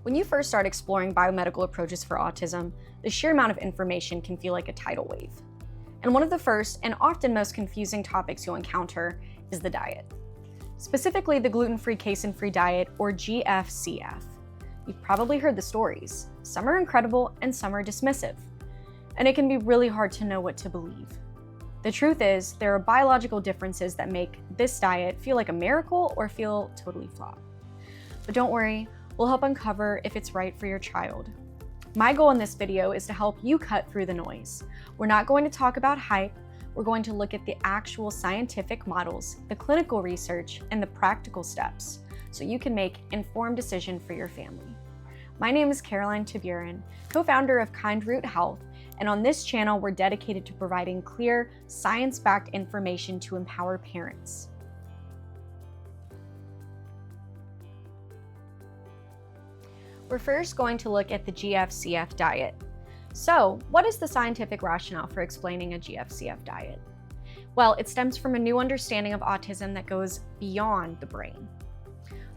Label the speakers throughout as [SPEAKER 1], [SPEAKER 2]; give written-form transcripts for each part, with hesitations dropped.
[SPEAKER 1] When you first start exploring biomedical approaches for autism, the sheer amount of information can feel like a tidal wave. And one of the first and often most confusing topics you'll encounter is the diet. Specifically, the gluten-free, casein-free diet, or GFCF. You've probably heard the stories. Some are incredible and some are dismissive. And it can be really hard to know what to believe. The truth is, there are biological differences that make this diet feel like a miracle or feel totally flawed. But don't worry, we'll help uncover if it's right for your child. My goal in this video is to help you cut through the noise. We're not going to talk about hype. We're going to look at the actual scientific models, the clinical research, and the practical steps so you can make an informed decision for your family. My name is Caroline Tiburon, co-founder of Kind Root Health, and on this channel, we're dedicated to providing clear, science-backed information to empower parents. We're first going to look at the GFCF diet. So, what is the scientific rationale for explaining a GFCF diet? Well, it stems from a new understanding of autism that goes beyond the brain.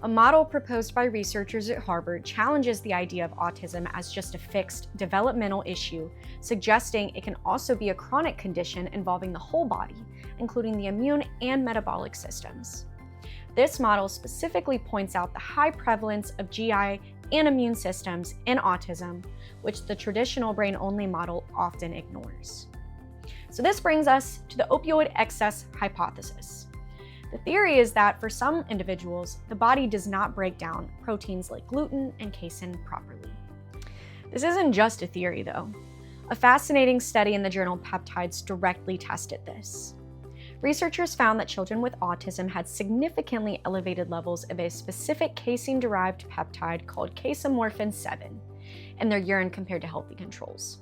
[SPEAKER 1] A model proposed by researchers at Harvard challenges the idea of autism as just a fixed developmental issue, suggesting it can also be a chronic condition involving the whole body, including the immune and metabolic systems. This model specifically points out the high prevalence of GI and immune systems in autism, which the traditional brain-only model often ignores. So this brings us to the Opioid-Excess Hypothesis. The theory is that for some individuals, the body does not break down proteins like gluten and casein properly. This isn't just a theory, though. A fascinating study in the journal Peptides directly tested this. Researchers found that children with autism had significantly elevated levels of a specific casein-derived peptide called casomorphin 7 in their urine compared to healthy controls.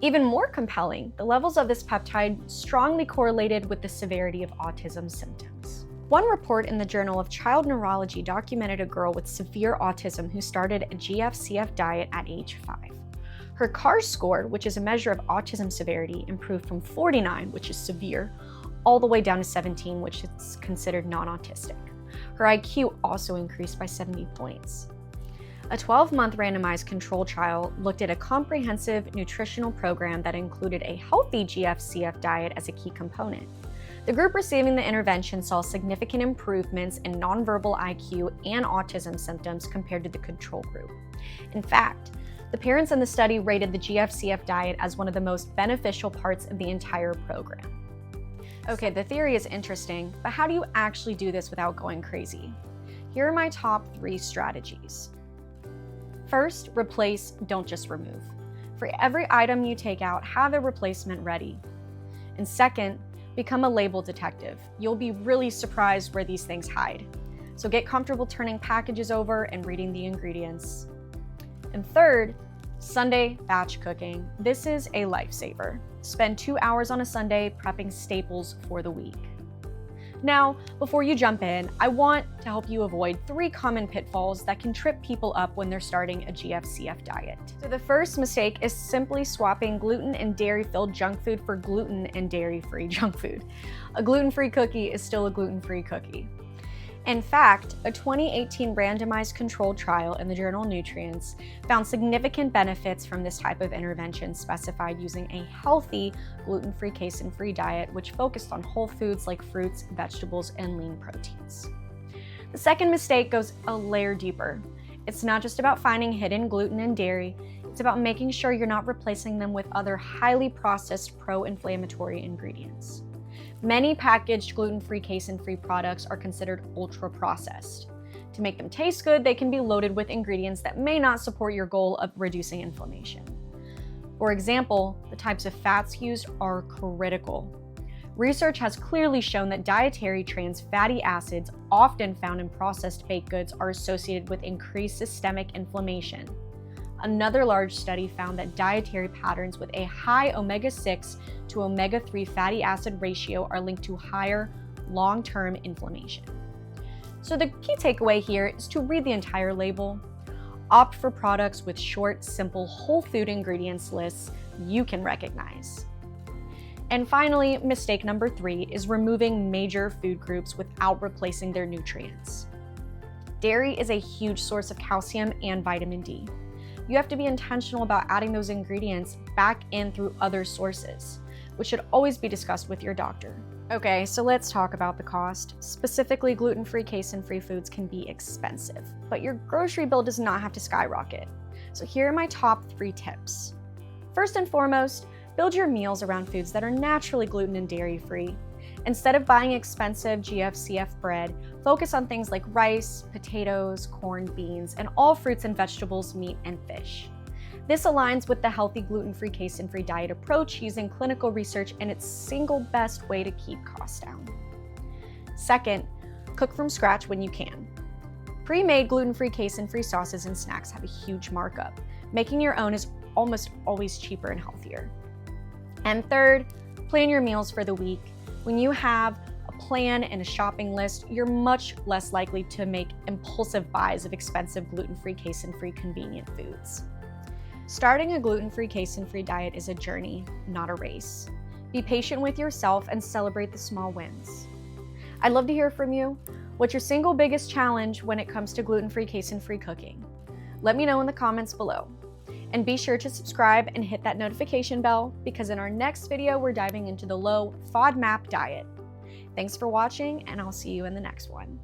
[SPEAKER 1] Even more compelling, the levels of this peptide strongly correlated with the severity of autism symptoms. One report in the Journal of Child Neurology documented a girl with severe autism who started a GFCF diet at age 5. Her CARS score, which is a measure of autism severity, improved from 49, which is severe, all the way down to 17, which is considered non-autistic. Her IQ also increased by 70 points. A 12-month randomized control trial looked at a comprehensive nutritional program that included a healthy GFCF diet as a key component. The group receiving the intervention saw significant improvements in nonverbal IQ and autism symptoms compared to the control group. In fact, the parents in the study rated the GFCF diet as one of the most beneficial parts of the entire program. Okay, the theory is interesting, but how do you actually do this without going crazy? Here are my top 3 strategies. First, replace, don't just remove. For every item you take out, have a replacement ready. And second, become a label detective. You'll be really surprised where these things hide. So get comfortable turning packages over and reading the ingredients. And third, Sunday batch cooking. This is a lifesaver. Spend 2 hours on a Sunday prepping staples for the week. Now, before you jump in, I want to help you avoid 3 common pitfalls that can trip people up when they're starting a GFCF diet. So the first mistake is simply swapping gluten and dairy-filled junk food for gluten and dairy-free junk food. A gluten-free cookie is still a gluten-free cookie. In fact, a 2018 randomized controlled trial in the journal Nutrients found significant benefits from this type of intervention specified using a healthy gluten-free, casein-free diet which focused on whole foods like fruits, vegetables, and lean proteins. The second mistake goes a layer deeper. It's not just about finding hidden gluten and dairy, it's about making sure you're not replacing them with other highly processed pro-inflammatory ingredients. Many packaged gluten-free, casein-free products are considered ultra-processed. To make them taste good, they can be loaded with ingredients that may not support your goal of reducing inflammation. For example, the types of fats used are critical. Research has clearly shown that dietary trans fatty acids, often found in processed baked goods, are associated with increased systemic inflammation. Another large study found that dietary patterns with a high omega-6 to omega-3 fatty acid ratio are linked to higher long-term inflammation. So the key takeaway here is to read the entire label. Opt for products with short, simple, whole food ingredients lists you can recognize. And finally, mistake number 3 is removing major food groups without replacing their nutrients. Dairy is a huge source of calcium and vitamin D. You have to be intentional about adding those ingredients back in through other sources, which should always be discussed with your doctor. Okay, so let's talk about the cost. Specifically, gluten-free, casein-free foods can be expensive, but your grocery bill does not have to skyrocket. So here are my top 3 tips. First and foremost, build your meals around foods that are naturally gluten and dairy-free. Instead of buying expensive GFCF bread, focus on things like rice, potatoes, corn, beans, and all fruits and vegetables, meat, and fish. This aligns with the healthy gluten-free, casein-free diet approach using clinical research and its single best way to keep costs down. Second, cook from scratch when you can. Pre-made gluten-free, casein-free sauces and snacks have a huge markup. Making your own is almost always cheaper and healthier. And third, plan your meals for the week. When you have a plan and a shopping list, you're much less likely to make impulsive buys of expensive gluten-free, casein-free, convenient foods. Starting a gluten-free, casein-free diet is a journey, not a race. Be patient with yourself and celebrate the small wins. I'd love to hear from you. What's your single biggest challenge when it comes to gluten-free, casein-free cooking? Let me know in the comments below. And be sure to subscribe and hit that notification bell because in our next video, we're diving into the low FODMAP diet. Thanks for watching, and I'll see you in the next one.